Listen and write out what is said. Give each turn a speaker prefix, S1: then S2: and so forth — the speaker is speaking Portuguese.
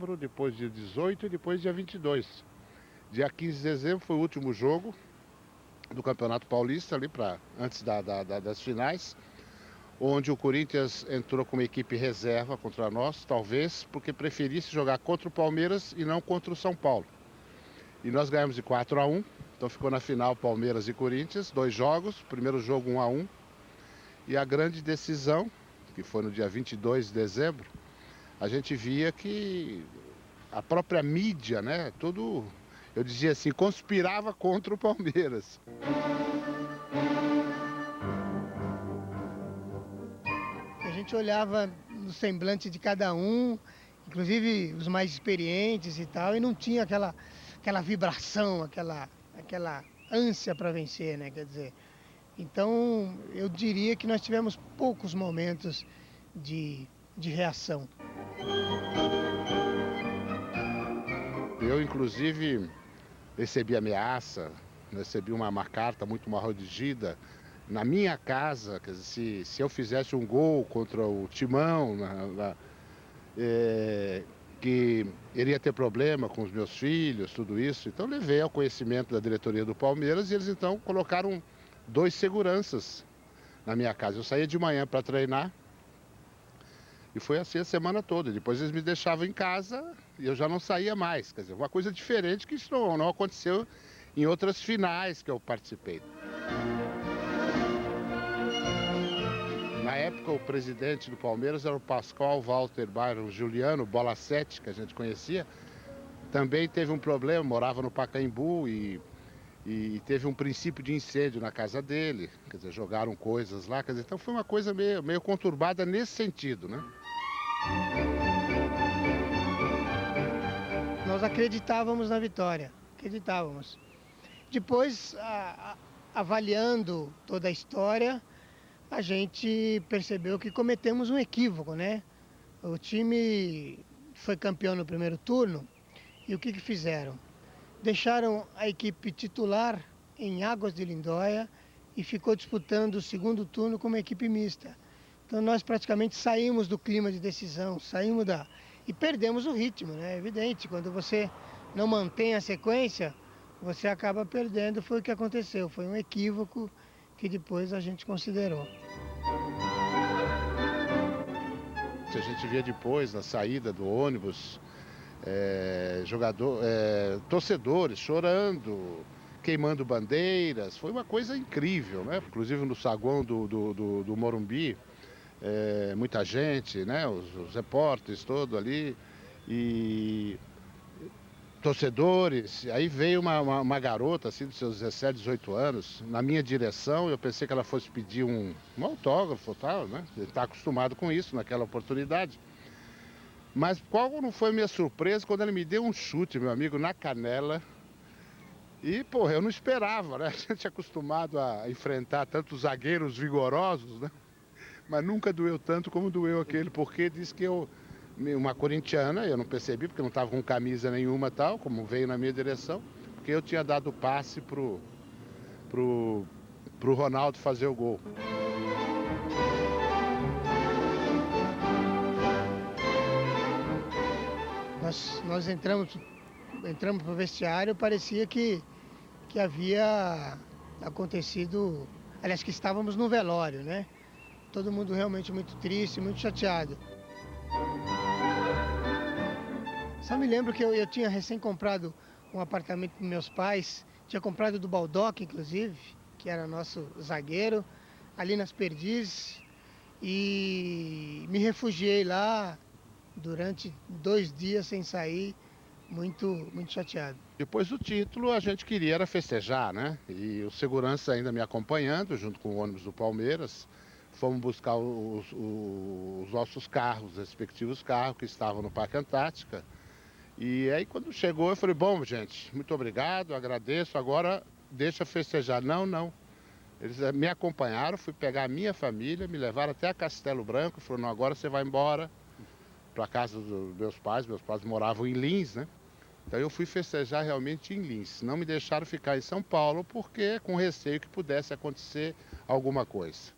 S1: dezembro, depois dia 18 e depois dia 22. Dia 15 de dezembro foi o último jogo do Campeonato Paulista, ali antes das finais, onde o Corinthians entrou com uma equipe reserva contra nós, talvez porque preferisse jogar contra o Palmeiras e não contra o São Paulo. E nós ganhamos de 4-1, então ficou na final Palmeiras e Corinthians, 2 jogos, primeiro jogo 1-1. E a grande decisão, que foi no dia 22 de dezembro, a gente via que a própria mídia, né, tudo, eu dizia assim, conspirava contra o Palmeiras.
S2: A gente olhava no semblante de cada um, inclusive os mais experientes e tal, e não tinha aquela vibração, aquela ânsia para vencer, né? Quer dizer, então eu diria que nós tivemos poucos momentos de reação.
S1: Eu, inclusive, recebi ameaça, recebi uma carta muito mal redigida na minha casa, quer dizer, se eu fizesse um gol contra o Timão, que iria ter problema com os meus filhos, tudo isso. Então levei ao conhecimento da diretoria do Palmeiras e eles então colocaram 2 seguranças na minha casa. Eu saía de manhã para treinar e foi assim a semana toda. Depois eles me deixavam em casa e eu já não saía mais. Quer dizer, uma coisa diferente que isso não aconteceu em outras finais que eu participei. Na época, o presidente do Palmeiras era o Pascoal Walter Byron Juliano, Bola 7, que a gente conhecia. Também teve um problema, morava no Pacaembu e teve um princípio de incêndio na casa dele. Quer dizer, jogaram coisas lá. Quer dizer, então foi uma coisa meio conturbada nesse sentido, né?
S2: Nós acreditávamos na vitória, acreditávamos. Depois, avaliando toda a história, a gente percebeu que cometemos um equívoco, né? O time foi campeão no primeiro turno e o que fizeram? Deixaram a equipe titular em Águas de Lindóia e ficou disputando o segundo turno com uma equipe mista. Então nós praticamente saímos do clima de decisão, saímos e perdemos o ritmo, né? É evidente, quando você não mantém a sequência, você acaba perdendo, foi o que aconteceu, foi um equívoco que depois a gente considerou.
S1: A gente via depois, na saída do ônibus, torcedores chorando, queimando bandeiras. Foi uma coisa incrível, né? Inclusive no saguão do Morumbi, muita gente, né? Os repórteres todos ali. E torcedores. Aí veio uma garota, assim, dos seus 17, 18 anos, na minha direção. Eu pensei que ela fosse pedir um autógrafo e tal, né? Ele está acostumado com isso naquela oportunidade. Mas qual não foi minha surpresa quando ele me deu um chute, meu amigo, na canela. E, porra, eu não esperava, né? A gente é acostumado a enfrentar tantos zagueiros vigorosos, né? Mas nunca doeu tanto como doeu aquele, porque disse que uma corintiana, eu não percebi, porque não estava com camisa nenhuma tal, como veio na minha direção, porque eu tinha dado passe pro Ronaldo fazer o gol.
S2: Nós entramos para o vestiário, parecia que havia acontecido, aliás, que estávamos no velório, né? Todo mundo realmente muito triste, muito chateado. Só me lembro que eu tinha recém comprado um apartamento para meus pais, tinha comprado do Baldock, inclusive, que era nosso zagueiro, ali nas Perdizes, e me refugiei lá durante 2 dias sem sair, muito chateado.
S1: Depois do título, a gente queria era festejar, né? E o segurança ainda me acompanhando, junto com o ônibus do Palmeiras. Fomos buscar os nossos carros, os respectivos carros que estavam no Parque Antártica. E aí, quando chegou, eu falei, bom, gente, muito obrigado, agradeço, agora deixa festejar. Não, não. Eles me acompanharam, fui pegar a minha família, me levaram até a Castelo Branco, falaram, não, agora você vai embora para a casa dos meus pais moravam em Lins, né? Então eu fui festejar realmente em Lins. Não me deixaram ficar em São Paulo, porque com receio que pudesse acontecer alguma coisa.